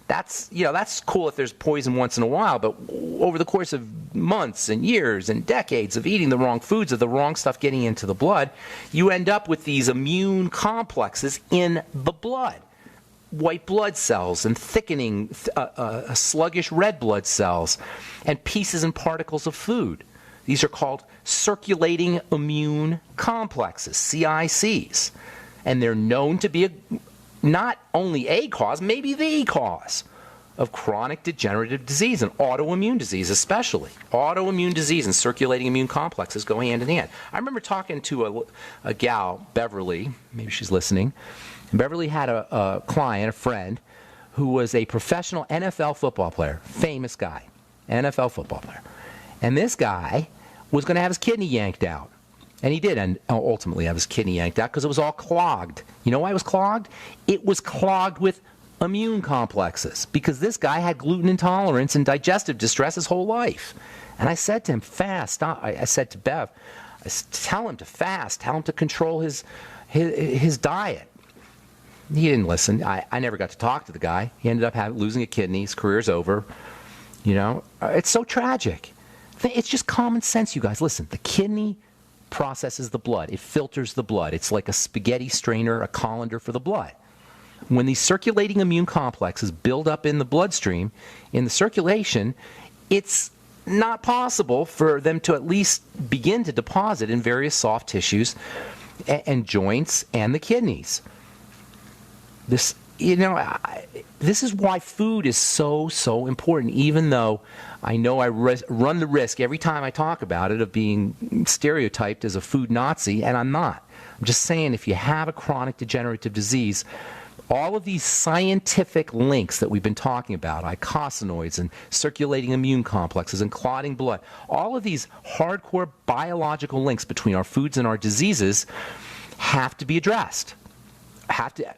That's cool if there's poison once in a while, but over the course of months and years and decades of eating the wrong foods, of the wrong stuff getting into the blood, you end up with these immune complexes in the blood. White blood cells and thickening, sluggish red blood cells, and pieces and particles of food. These are called circulating immune complexes, CICs. And they're known to be not only a cause, maybe the cause of chronic degenerative disease and autoimmune disease especially. Autoimmune disease and circulating immune complexes go hand in hand. I remember talking to a gal, Beverly, maybe she's listening. And Beverly had a client, a friend, who was a professional NFL football player, famous guy, NFL football player. And this guy was going to have his kidney yanked out. And he did ultimately have his kidney yanked out because it was all clogged. You know why it was clogged? It was clogged with immune complexes because this guy had gluten intolerance and digestive distress his whole life. And I said to him, fast. Stop. I said to Bev, tell him to fast. Tell him to control his diet. He didn't listen. I never got to talk to the guy. He ended up losing a kidney. His career's over. It's so tragic. It's just common sense, you guys. Listen, the kidney processes the blood. It filters the blood. It's like a spaghetti strainer, a colander for the blood. When these circulating immune complexes build up in the bloodstream, in the circulation, it's not possible for them to at least begin to deposit in various soft tissues and joints and the kidneys. This is why food is so important, even though I know I run the risk every time I talk about it of being stereotyped as a food Nazi, and I'm not. I'm just saying if you have a chronic degenerative disease, all of these scientific links that we've been talking about, eicosanoids and circulating immune complexes and clotting blood, all of these hardcore biological links between our foods and our diseases have to be addressed.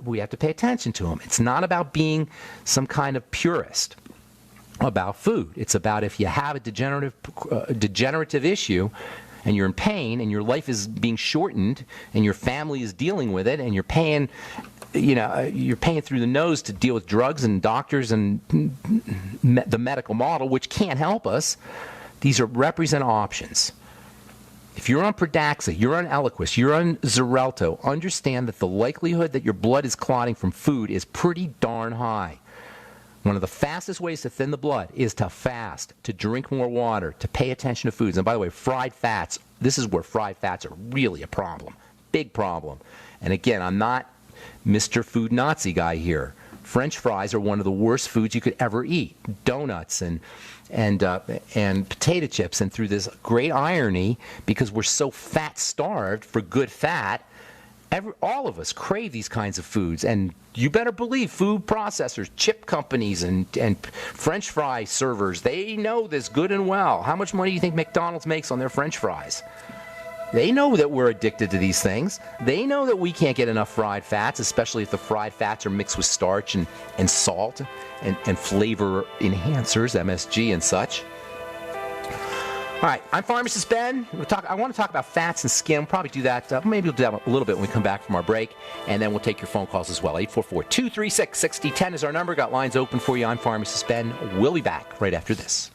We have to pay attention to them. It's not about being some kind of purist about food. It's about if you have a degenerative issue and you're in pain and your life is being shortened and your family is dealing with it and you're paying through the nose to deal with drugs and doctors and the medical model, which can't help us. These represent options. If you're on Pradaxa, you're on Eliquis, you're on Xarelto, understand that the likelihood that your blood is clotting from food is pretty darn high. One of the fastest ways to thin the blood is to fast, to drink more water, to pay attention to foods. And by the way, fried fats, this is where fried fats are really a problem, big problem. And again, I'm not Mr. Food Nazi guy here. French fries are one of the worst foods you could ever eat. Donuts and potato chips, and through this great irony, because we're so fat-starved for good fat, all of us crave these kinds of foods. And you better believe food processors, chip companies, and French fry servers, they know this good and well. How much money do you think McDonald's makes on their French fries? They know that we're addicted to these things. They know that we can't get enough fried fats, especially if the fried fats are mixed with starch and salt and flavor enhancers, MSG and such. All right, I'm Pharmacist Ben. I want to talk about fats and skin. We'll probably do that. Maybe we'll do that a little bit when we come back from our break, and then we'll take your phone calls as well. 844-236-6010 is our number. Got lines open for you. I'm Pharmacist Ben. We'll be back right after this.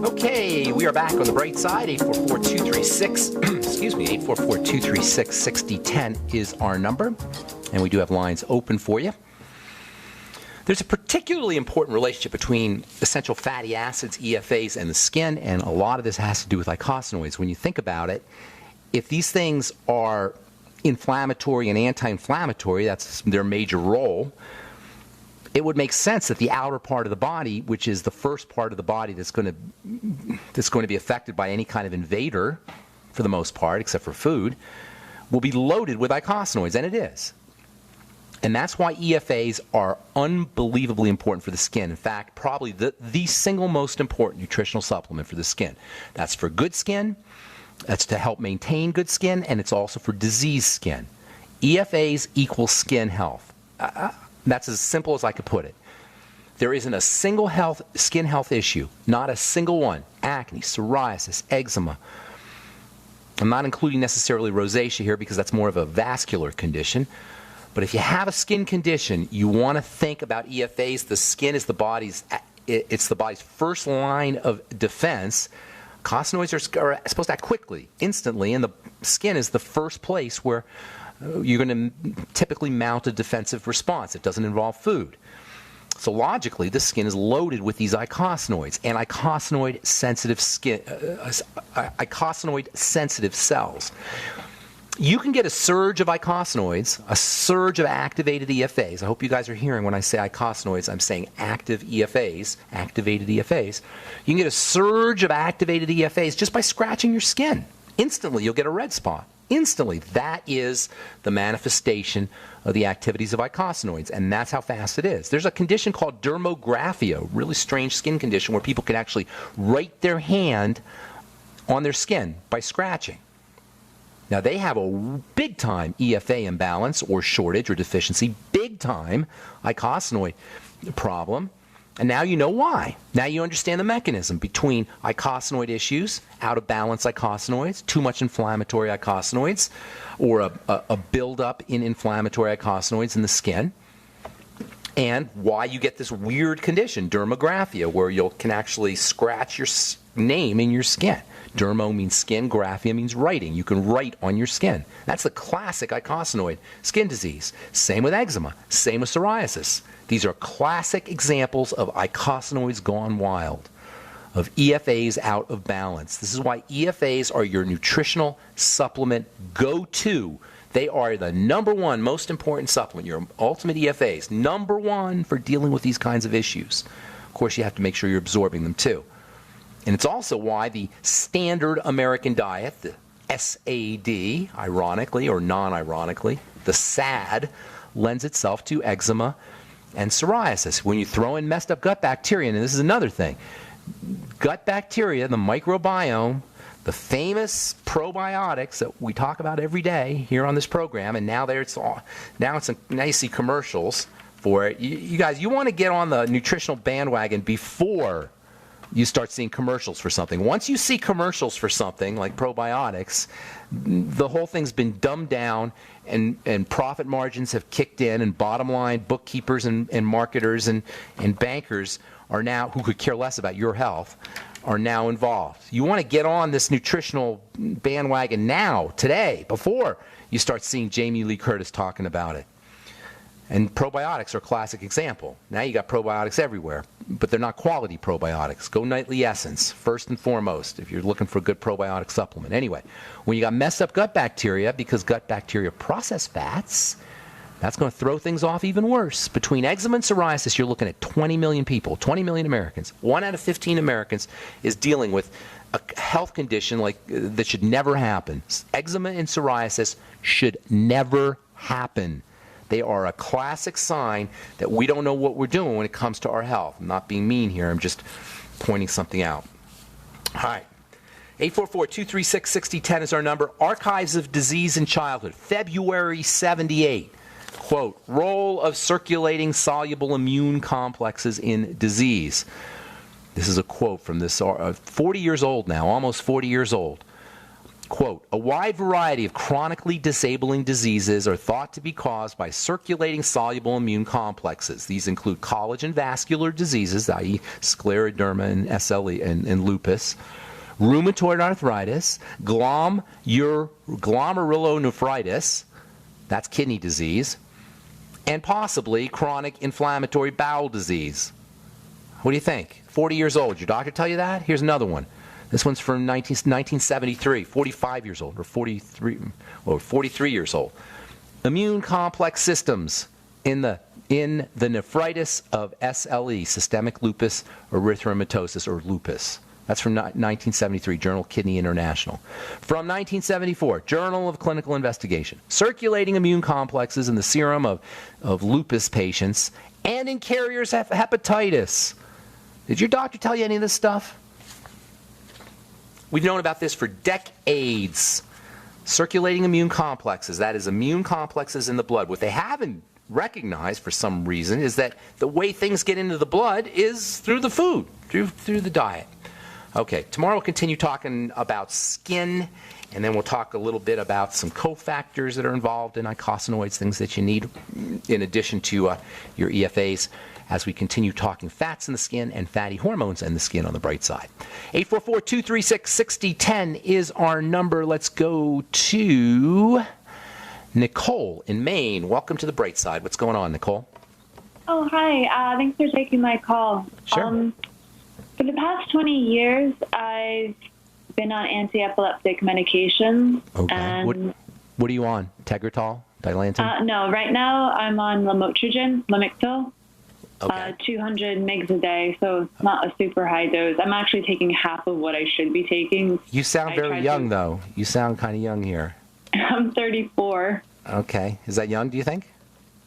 Okay, we are back on the bright side. 844-236-6010 is our number, and we do have lines open for you. There's a particularly important relationship between essential fatty acids, EFAs, and the skin, and a lot of this has to do with eicosanoids. When you think about it, if these things are inflammatory and anti-inflammatory, that's their major role, it would make sense that the outer part of the body, which is the first part of the body that's going to be affected by any kind of invader, for the most part, except for food, will be loaded with eicosanoids, and it is. And that's why EFAs are unbelievably important for the skin. In fact, probably the single most important nutritional supplement for the skin. That's for good skin, that's to help maintain good skin, and it's also for diseased skin. EFAs equal skin health. That's as simple as I could put it. There isn't a single skin health issue, not a single one. Acne, psoriasis, eczema. I'm not including necessarily rosacea here because that's more of a vascular condition. But if you have a skin condition, you want to think about EFAs. The skin is the body's first line of defense. Eicosanoids are supposed to act quickly, instantly, and the skin is the first place where you're going to typically mount a defensive response. It doesn't involve food. So logically, the skin is loaded with these eicosanoids and eicosanoid-sensitive cells. You can get a surge of eicosanoids, a surge of activated EFAs. I hope you guys are hearing when I say eicosanoids, I'm saying active EFAs, activated EFAs. You can get a surge of activated EFAs just by scratching your skin. Instantly, you'll get a red spot. Instantly. That is the manifestation of the activities of eicosanoids, and that's how fast it is. There's a condition called dermographia, a really strange skin condition where people can actually write their hand on their skin by scratching. Now, they have a big-time EFA imbalance or shortage or deficiency, big-time eicosanoid problem. And now you know why. Now you understand the mechanism between eicosanoid issues, out-of-balance eicosanoids, too much inflammatory eicosanoids, or a buildup in inflammatory eicosanoids in the skin, and why you get this weird condition, dermographia, where you can actually scratch your name in your skin. Dermo means skin, graphia means writing. You can write on your skin. That's the classic eicosanoid skin disease. Same with eczema, same with psoriasis. These are classic examples of eicosanoids gone wild, of EFAs out of balance. This is why EFAs are your nutritional supplement go-to. They are the number one most important supplement, your ultimate EFAs, number one for dealing with these kinds of issues. Of course, you have to make sure you're absorbing them too. And it's also why the standard American diet, the SAD, ironically or non-ironically, the SAD, lends itself to eczema and psoriasis. When you throw in messed up gut bacteria, and this is another thing, gut bacteria, the microbiome, the famous probiotics that we talk about every day here on this program, and now you see commercials for it. You guys, you want to get on the nutritional bandwagon before you start seeing commercials for something. Once you see commercials for something like probiotics, the whole thing's been dumbed down, and profit margins have kicked in, and bottom line bookkeepers and marketers and bankers are now, who could care less about your health, are now involved. You want to get on this nutritional bandwagon now, today, before you start seeing Jamie Lee Curtis talking about it. And probiotics are a classic example. Now you got probiotics everywhere, but they're not quality probiotics. Go Nightly Essence, first and foremost, if you're looking for a good probiotic supplement. Anyway, when you got messed up gut bacteria, because gut bacteria process fats, that's going to throw things off even worse. Between eczema and psoriasis, you're looking at 20 million people, 20 million Americans. 1 out of 15 Americans is dealing with a health condition that should never happen. Eczema and psoriasis should never happen. They are a classic sign that we don't know what we're doing when it comes to our health. I'm not being mean here. I'm just pointing something out. All right. 844-236-6010 is our number. Archives of Disease in Childhood, February 78. Quote, role of circulating soluble immune complexes in disease. This is a quote from this, 40 years old now, almost 40 years old. Quote, a wide variety of chronically disabling diseases are thought to be caused by circulating soluble immune complexes. These include collagen vascular diseases, i.e. scleroderma and SLE and lupus, rheumatoid arthritis, glomerulonephritis, that's kidney disease, and possibly chronic inflammatory bowel disease. What do you think? 40 years old. Your doctor tell you that? Here's another one. This one's from 1973, 45 years old, or 43 years old. Immune complex systems in the nephritis of SLE, systemic lupus erythematosus, or lupus. That's from 1973, Journal Kidney International. From 1974, Journal of Clinical Investigation. Circulating immune complexes in the serum of lupus patients and in carriers of hepatitis. Did your doctor tell you any of this stuff? We've known about this for decades. Circulating immune complexes, that is immune complexes in the blood. What they haven't recognized for some reason is that the way things get into the blood is through the food, through the diet. Okay, tomorrow we'll continue talking about skin, and then we'll talk a little bit about some cofactors that are involved in icosanoids, things that you need in addition to your EFAs, as we continue talking fats in the skin and fatty hormones in the skin on the bright side. 844-236-6010 is our number. Let's go to Nicole in Maine. Welcome to the bright side. What's going on, Nicole? Oh, hi. Thanks for taking my call. Sure. For the past 20 years, I've been on anti-epileptic medication. Okay. And what are you on? Tegretol? Dilantin? No, right now I'm on Lamictal, Okay. 200 mgs a day, so it's not a super high dose. I'm actually taking half of what I should be taking. You sound very young, though. You sound kind of young here. I'm 34. Okay. Is that young, do you think?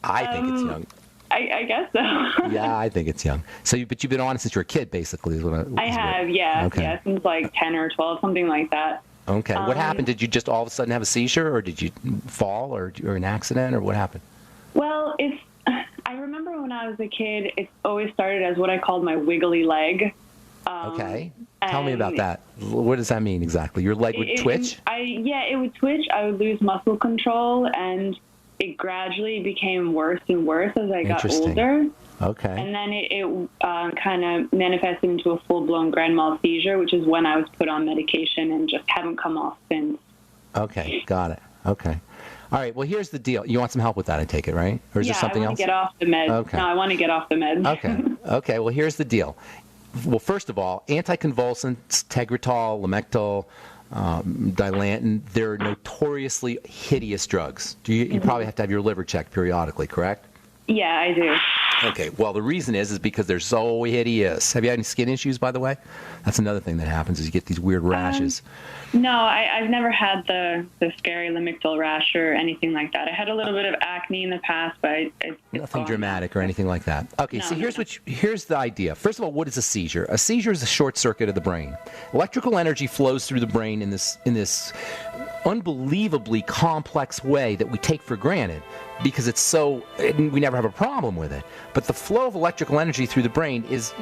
I think it's young. I guess so. Yeah, I think it's young. But you've been on it since you were a kid, basically. I have, yeah. Okay. Yeah, since like 10 or 12, something like that. Okay. What happened? Did you just all of a sudden have a seizure, or did you fall, or an accident, or what happened? Well, I remember when I was a kid, it always started as what I called my wiggly leg. Okay. Tell me about that. What does that mean exactly? Your leg would twitch? It would twitch. I would lose muscle control, and it gradually became worse and worse as I got older. Okay. And then it kind of manifested into a full-blown grand mal seizure, which is when I was put on medication and just haven't come off since. Okay, got it. Okay. All right, well, here's the deal. You want some help with that, I take it, right? Or is there something else? I want to get off the meds. Okay. No, I want to get off the meds. Okay. Okay, well, here's the deal. Well, first of all, anticonvulsants, Tegretol, Lamictal, Dilantin, they're notoriously hideous drugs. You probably have to have your liver checked periodically, correct? Yeah, I do. Okay, well, the reason is because they're so hideous. Have you had any skin issues, by the way? That's another thing that happens is you get these weird rashes. No, I've never had the scary Lamictal rash or anything like that. I had a little bit of acne in the past, but it's nothing dramatic or anything like that. Okay, no, so here's the idea. First of all, what is a seizure? A seizure is a short circuit of the brain. Electrical energy flows through the brain in this unbelievably complex way that we take for granted because we never have a problem with it. But the flow of electrical energy through the brain it's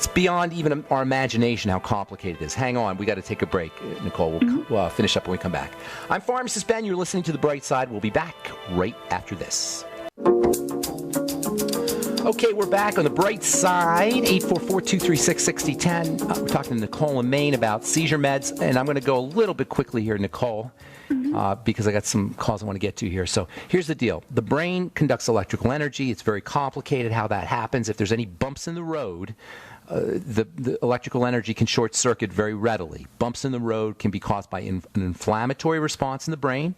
beyond even our imagination how complicated it is. Hang on, we got to take a break, Nicole. We'll finish up when we come back. I'm Pharmacist Ben. You're listening to The Bright Side. We'll be back right after this. Okay, we're back on The Bright Side, 844-236-6010. We're talking to Nicole in Maine about seizure meds, and I'm going to go a little bit quickly here, Nicole, because I got some calls I want to get to here. So here's the deal. The brain conducts electrical energy. It's very complicated how that happens. If there's any bumps in the road, the electrical energy can short circuit very readily. Bumps in the road can be caused by an inflammatory response in the brain,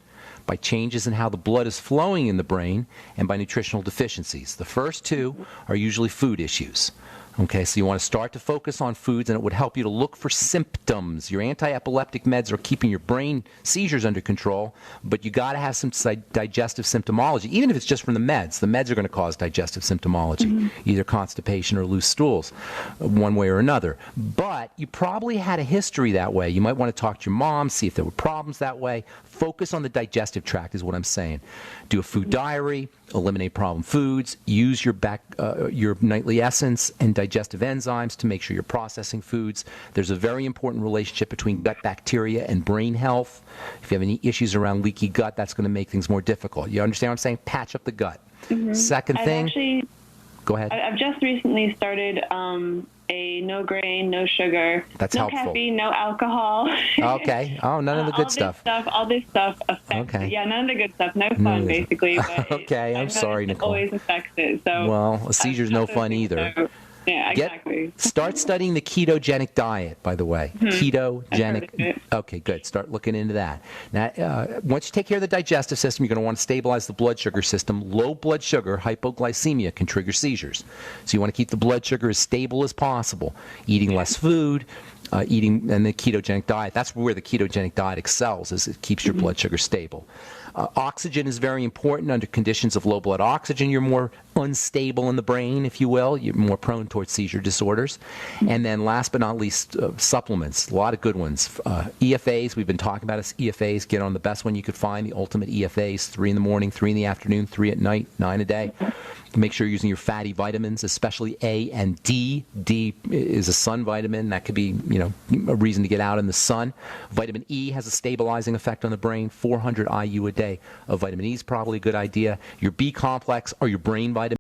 by changes in how the blood is flowing in the brain, and by nutritional deficiencies. The first two are usually food issues. Okay, so you want to start to focus on foods, and it would help you to look for symptoms. Your anti-epileptic meds are keeping your brain seizures under control, but you got to have some digestive symptomology, even if it's just from the meds. The meds are going to cause digestive symptomology, either constipation or loose stools, one way or another. But you probably had a history that way. You might want to talk to your mom, see if there were problems that way. Focus on the digestive tract is what I'm saying. Do a food diary, eliminate problem foods, use your nightly essence and digestive enzymes to make sure you're processing foods. There's a very important relationship between gut bacteria and brain health. If you have any issues around leaky gut, that's going to make things more difficult. You understand what I'm saying? Patch up the gut. Second thing. Go ahead. I've just recently started a no grain, no sugar, That's no helpful. caffeine, no alcohol. Okay. Oh, none of the good stuff. All this stuff affects it. Yeah, none of the good stuff. No fun, basically. But okay, I'm sorry, Nicole. It always affects it. So well, a seizure's no fun either. So, yeah, exactly. Start studying the ketogenic diet, by the way. Ketogenic. Okay, good. Start looking into that. Now, once you take care of the digestive system, you're going to want to stabilize the blood sugar system. Low blood sugar, hypoglycemia, can trigger seizures. So you want to keep the blood sugar as stable as possible. Eating less food, eating and the ketogenic diet. That's where the ketogenic diet excels, is it keeps your blood sugar stable. Oxygen is very important. Under conditions of low blood oxygen, you're more unstable in the brain, if you will. You're more prone towards seizure disorders. And then last but not least, supplements. A lot of good ones. EFAs, we've been talking about EFAs. Get on the best one you could find, the ultimate EFAs, 3 in the morning, 3 in the afternoon, 3 at night, 9 a day. Make sure you're using your fatty vitamins, especially A and D. D is a sun vitamin. That could be, a reason to get out in the sun. Vitamin E has a stabilizing effect on the brain. 400 IU a day of vitamin E is probably a good idea. Your B complex or your brain vitamins.